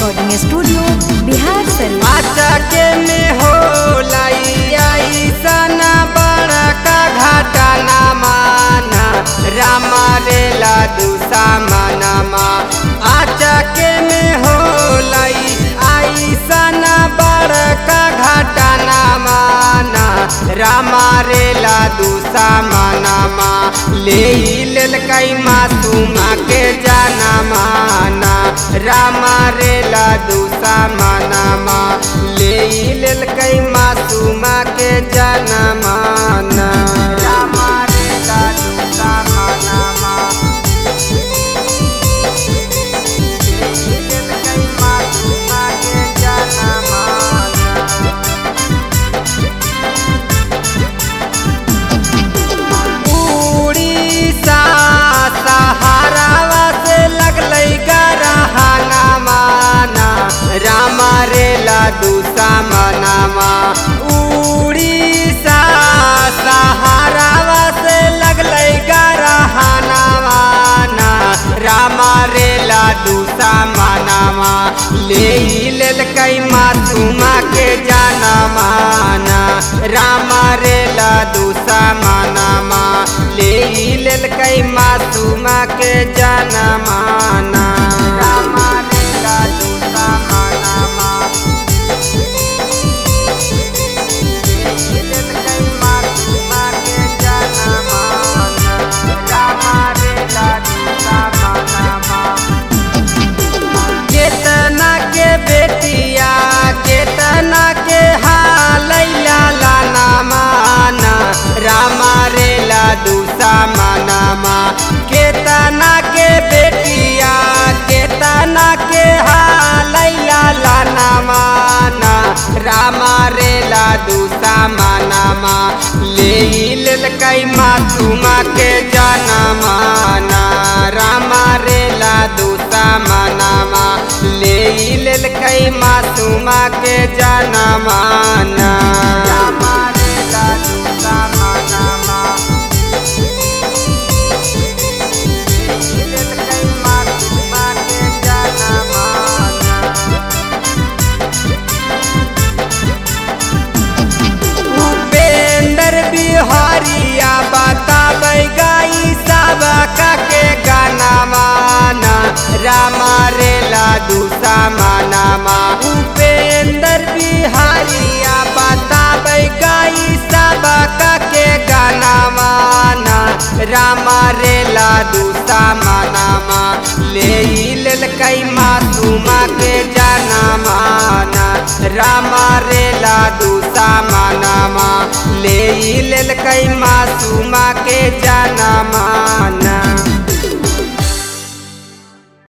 Recording studio Bihar Sharif. आचके में हो सन बड़ा का घाटा ना माना रामा रेला दूसा मनमा। आचके में हो सन बड़ा का घाटा ना माना रामा रेला दूसा मनमा। ले ललकई मासूमा के जाना माना रामा रेला दूसा मनमा। ले ललकई मासूमा के जाना माना रामा रेला दूसा मनमा। ले ललकई मासूमा के जाना माना। उड़ीसा सहारावा से लगलै गरहाना माना रामा रेला दूसा मनमा। उड़ीसा सहारावा से लगलै गरहाना माना रामा रेला दूसा मनमा। ले ललकई मासूमा के जाना माना रामा रेला दूसा मनमा। ले ललकई मासूमा के जाना माना रामा रेला दूसा मनमा। ले ललकई मासूमा के जाना माना रामा रेला दूसा मनमा। केतना के बेटिया केतना के हालैला लाना माना रामा रेला दूसा मनमा। केतना के बेटिया केतना के हालैला लाना माना रामा रेला दूसा मनमा। ले ललकई मासूमा के जाना माना रामा रेला दूसा मनमा। ले ललकई मासूमा के जाना माना रामा रेला दूसा मनमा। ले ललकई मासूमा के जाना माना। उपेंद्र बिहारिया बताबै गाई सबका के गाना माना रामा रेला दूसा मनमा। उपेंद्र बिहारिया बताबै गाई सबका के गाना माना रामा रेला दूसा मनमा। ले ललकई मासूमा के जाना माना रामा रेला दूसा मनमा। ले ललकई मासूमा के जाना माना।